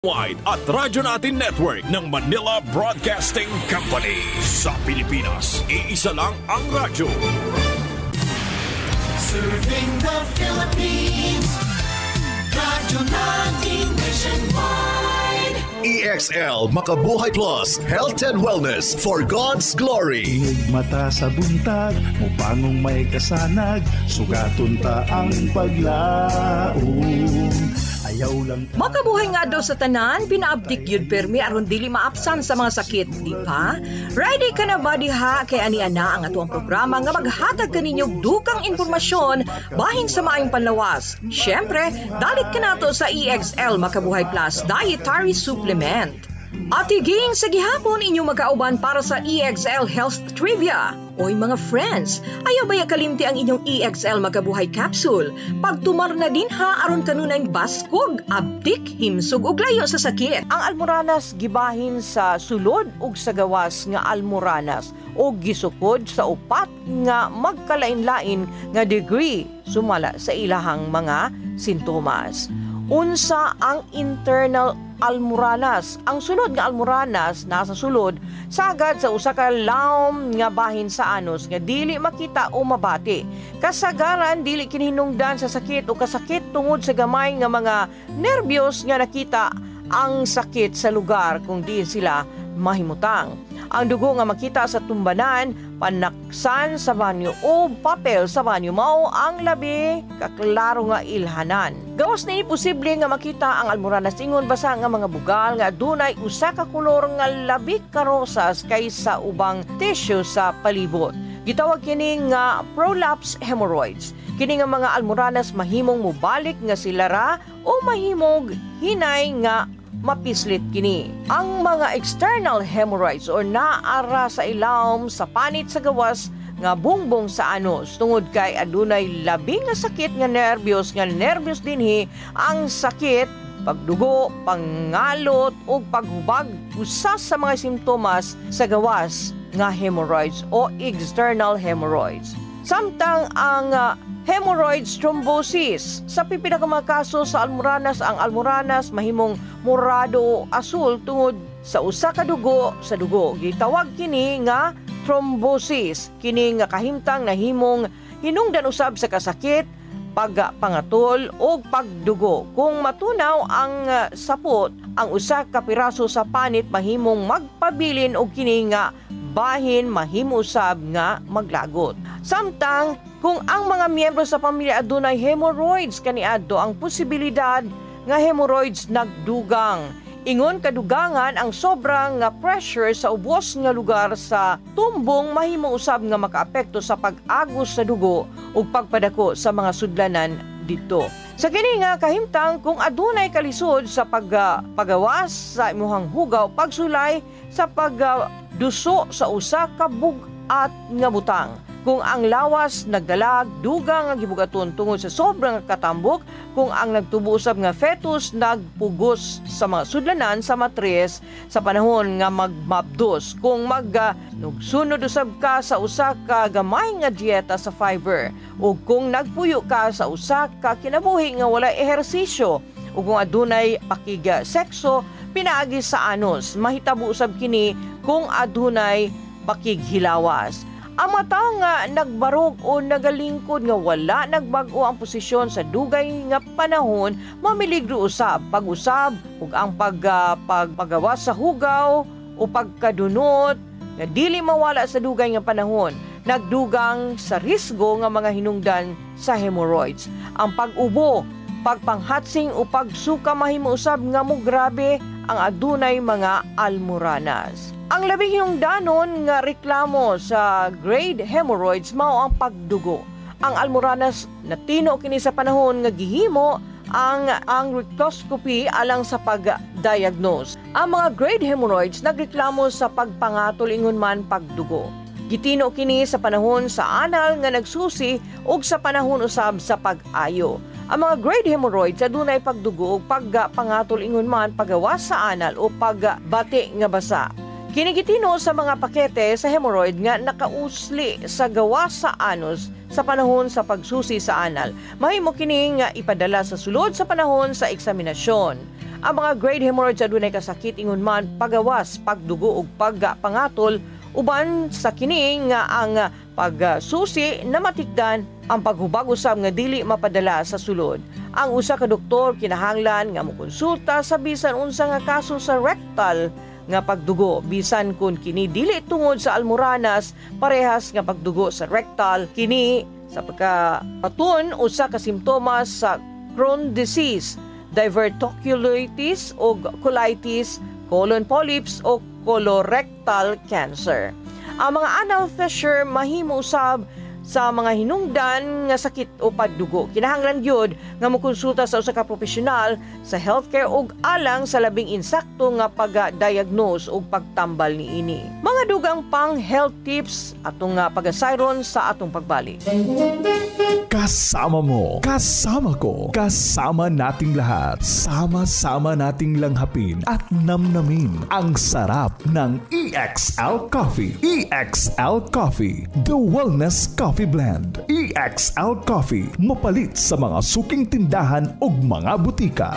Wide at Radyo Natin Network ng Manila Broadcasting Company. Sa Pilipinas, iisa lang ang radyo. Serving the Philippines, Radyo Natin Nationwide. EXL Makabuhay Plus, Health and Wellness for God's Glory. Tingog mata sa buntag, mupangong may kasanag, sugatun ta ang paglaom. Ayaw lang Makabuhay nga daw sa tanan, pinaabdik yun permi aron dili maapsan sa mga sakit, di ba? Ready ka na ba diha kay ani-ana ang atuang programa nga maghatag kaninyong dukang impormasyon bahin sa maayong panlawas. Syempre, dalit ka nato sa EXL Makabuhay Plus Dietary Supplement. At higing sa gihapon inyong magkauban para sa EXL Health Trivia. Oy mga friends, ayaw baya kalimti ang inyong EXL Makabuhay Capsule. Pagtumar na din ha aron kanunay baskog, abdik, himsog ug layo sa sakit. Ang almoranas gibahin sa sulod ug sa gawas nga almoranas o gisukod sa upat nga magkalain-lain nga degree sumala sa ilahang mga sintomas. Unsa ang internal almoranas? Ang sulod nga almoranas nasa sulod sagad sa usa ka lawom nga bahin sa anus nga dili makita o mabati. Kasagaran dili kinihinungdan sa sakit o kasakit tungod sa gamay nga mga nerbiyos nga nakita ang sakit sa lugar kung di sila mahimutang. Ang dugo nga makita sa tumbanan, panaksan sa banyo o papel sa banyo mao ang labi kaklaro nga ilhanan. Gawas na posible nga makita ang almoranas ingon basa nga mga bugal nga adunay usa ka kolor nga labi ka rosas kaysa ubang tissue sa palibot. Gitawag kini nga prolapse hemorrhoids. Kini nga mga almoranas mahimong mubalik nga silara o mahimong hinay nga mapislit kini. Ang mga external hemorrhoids o naara sa ilawom sa panit sa gawas nga bungbong sa anus tungod kay adunay labing nga sakit nga nervyos dinhi ang sakit, pagdugo, pangalot ug paghubag usa sa mga simptomas sa gawas nga hemorrhoids o external hemorrhoids. Samtang ang hemorrhoids thrombosis. Sa pipila ka mga kaso sa almoranas, ang almoranas mahimong morado o asul tungod sa usa ka dugo sa dugo. Gitawag kini nga thrombosis. Kini nga kahimtang nahimong hinungdan usab sa kasakit, pagpangatol o pagdugo. Kung matunaw ang sapot, ang usa ka piraso sa panit mahimong magpabilin og kini nga bahin mahimo usab nga maglagot. Samtang kung ang mga miyembro sa pamilya adunay hemorrhoids kaniadto ang posibilidad nga hemorrhoids nagdugang. Ingon kadugangan ang sobrang nga pressure sa ubos nga lugar sa tumbong mahimo usab nga makaapekto sa pag-agos sa dugo ug pagpadako sa mga sudlanan didto. Sa kini nga kahimtang kung adunay kalisod sa pagawas sa imuhang hugaw, pagsulay sa pagduso sa usa ka bugat nga butang. Kung ang lawas nagdalag, dugang nga gibugaton tungod sa sobrang katambok, kung ang nagtubo usab nga fetus nagpugos sa mga sudlanan sa matres sa panahon nga magmabdos, kung nugsunod usab ka sa usa ka gamay nga dieta sa fiber, o kung nagpuyo ka sa usa ka kinabuhi nga wala ehersisyo, o kung adunay pakiga sekso pinaagi sa anus, mahitabo usab kini kung adunay pakighilawas. Ang mata nga nagbarog o nagalingkod nga wala nagbago ang posisyon sa dugay nga panahon, mamiligro usab pag-usab ug ang paggawas sa hugaw o pagkadunot nga dili mawala sa dugay nga panahon, nagdugang sa risgo nga mga hinungdan sa hemorrhoids. Ang pag-ubo, pagpanghatsing o pagsuka mahimo usab nga mo grabe ang adunay mga almoranas. Ang labing hinungdanon nga reklamo sa grade hemorrhoids mao ang pagdugo. Ang almoranas natino kini sa panahon nga gihimo ang rectoscopy alang sa pag-diagnose. Ang mga grade hemorrhoids nagreklamo sa pagpangatol ingon man pagdugo. Gitino kini sa panahon sa anal nga nagsusi ug sa panahon usab sa pag-ayo. Ang mga grade hemorrhoids adunay pagdugo ug pagpangatol ingon man pagawas sa anal o pagbati nga basa. Kinigitino sa mga pakete sa hemorrhoid nga nakausli sa gawas sa anus sa panahon sa pagsusi sa anal. Mahimo kini nga ipadala sa sulod sa panahon sa eksaminasyon. Ang mga grade hemorrhage adunay kasakit ingon man pagawas, pagdugo ug pagpangatol uban sa kini nga ang pagsusi na matikdan ang paghubag usab nga dili mapadala sa sulod. Ang usa ka doktor kinahanglan nga mokonsulta sa bisan unsa nga kaso sa rectal nga pagdugo bisan kun kini dili tungod sa almoranas, parehas nga pagdugo sa rectal kini sa pagkapaton usa ka simptomas sa Crohn's disease, diverticulitis o colitis, colon polyps o colorectal cancer. Ang mga anal fissure mahimo usab sa mga hinungdan nga sakit o pagdugo. Kinahanglan gyud nga mokonsulta sa usa ka profesional sa healthcare ug alang sa labing insakto nga pag-diagnose ug pagtambal niini. Mga dugang pang health tips atong pagasayron sa atong pagbalik. Kasama mo, kasama ko, kasama nating lahat. Sama-sama nating langhapin at namnamin ang sarap ng EXL Coffee. EXL Coffee, the wellness coffee blend. EXL Coffee, mapalit sa mga suking tindahan ug mga butika.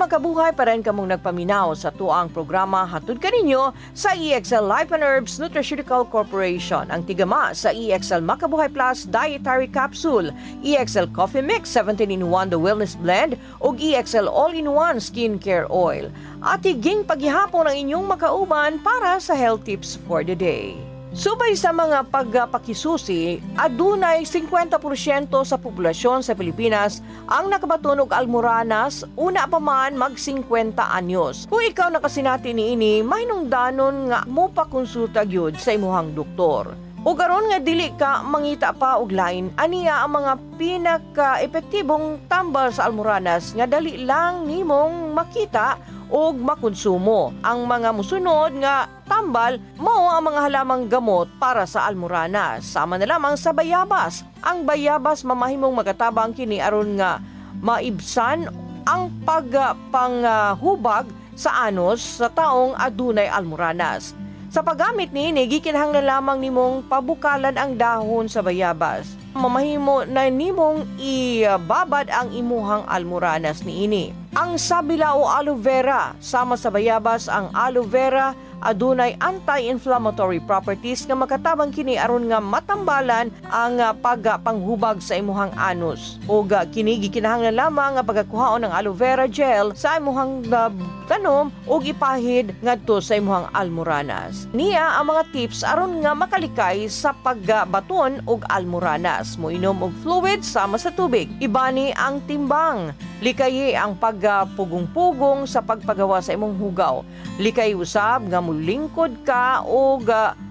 Makabuhay pa rin kamong nagpaminaw sa tuang programa hatod kaninyo sa EXL Life and Herbs Nutraceutical Corporation. Ang tigama sa EXL Makabuhay Plus Dietary Capsule, EXL Coffee Mix 17-in-1 The Wellness Blend ug EXL All-in-1 Skincare Oil. At higing paghihapon ang inyong makauban para sa health tips for the day. Subay sa mga pagpakisusi, adunay 50% sa populasyon sa Pilipinas ang nakabaton og almoranas, una pa man mag 50 anyos. Kung ikaw nakasinati niini, mahinungdanon nga mo pa konsulta gyud sa imuhang doktor. O garon nga dili ka mangita pa og lain, aniya ang mga pinaka-epektibong tambal sa almoranas nga dali lang nimong makita og makonsumo. Ang mga musunod nga tambal mao ang mga halamang gamot para sa almoranas. Sama na lamang sa bayabas. Ang bayabas mamahimong magatabang kini aron nga maibsan ang pagpanghubag sa anos sa taong adunay almoranas. Sa paggamit niini, gikinahanglan lamang nimong pabukalan ang dahon sa bayabas. Mamahimo na nimong ibabad ang imuhang almoranas niini. Ang sabila o aloe vera, sama sa bayabas ang aloe vera, adunay anti-inflammatory properties nga makatabang kini aron nga matambalan ang pagpanghubag sa imuhang anus. O kini gikinahanglan lamang nga pagakuhaon ng aloe vera gel sa imuhang tanom o ipahid ngadto sa imuhang almoranas. Niya ang mga tips aron nga makalikay sa pagbaton og almoranas. Moinom og fluid sama sa tubig. Ibani ang timbang. Likayi ang pagpugong-pugong sa pagpagawa sa imong hugaw. Likay usab nga mulingkod ka o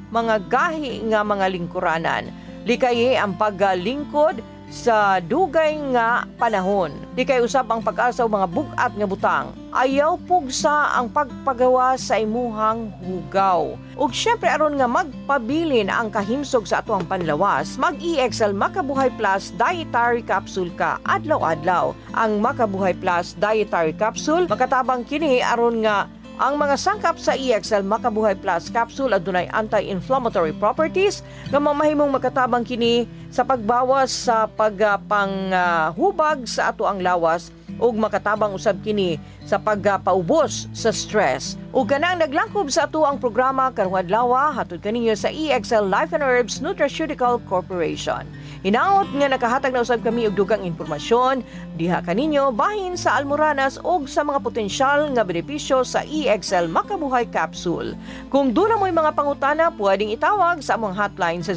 mga gahi nga mga lingkuranan. Likayi ang paglingkod sa dugay nga panahon. Likay usab ang pag-asa mga bugat nga butang. Ayaw pugsa ang pagpagawa sa imuhang hugaw. Ug syempre aron nga magpabilin ang kahimsog sa atuang panlawas, mag-EXL Makabuhay Plus Dietary Capsule ka adlaw-adlaw. Ang Makabuhay Plus Dietary Capsule makatabang kini aron nga ang mga sangkap sa EXL Makabuhay Plus Capsule adunay anti-inflammatory properties nga mamahimong makatabang kini sa pagbawas sa pagpanghubag sa ato ang lawas ug makatabang usab kini sa pagpaubos sa stress. Ug kanang naglangkob sa ato ang programa karong adlaw hatod kaninyo sa EXL Life and Herbs Nutraceutical Corporation. Hinaot nga nakahatag na usab kami og dugang impormasyon diha kaninyo bahin sa almoranas ug sa mga potensyal nga benepisyo sa EXL Makabuhay Capsule. Kung doon na mo'y mga pangutana, pwedeng itawag sa among hotline sa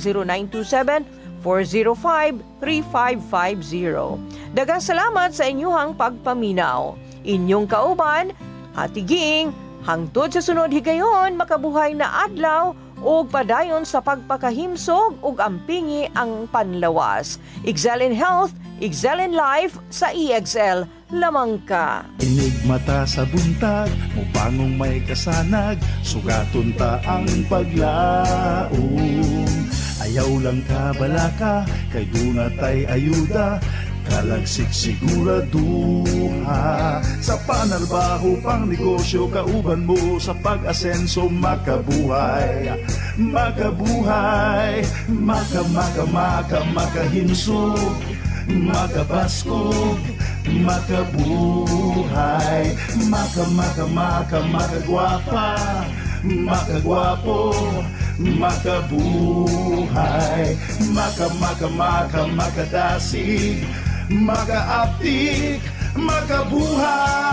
0927-405-3550. Daghang salamat sa inyong pagpaminaw. Inyong kauban, hatiging, hangtod sa sunod higayon, makabuhay na adlaw, o padayon sa pagpakahimsog ug ampingi ang panlawas. Excel in Health, Excel in Life sa EXL lamang ka. Inig mata sa buntag, mupangong may kasanag, sugaton ta ang paglaom. Ayaw lang ka balaka, kay dunatay ayuda, kalagsik siguraduha. Sa panarbaho pang negosyo, kauban mo sa pag-asenso, makabuhay. Makabuhay, makahimsog, makabaskog, makabuhay, makagwapa, makagwapo, makabuhay, makadasig, makaaptik, makabuhay.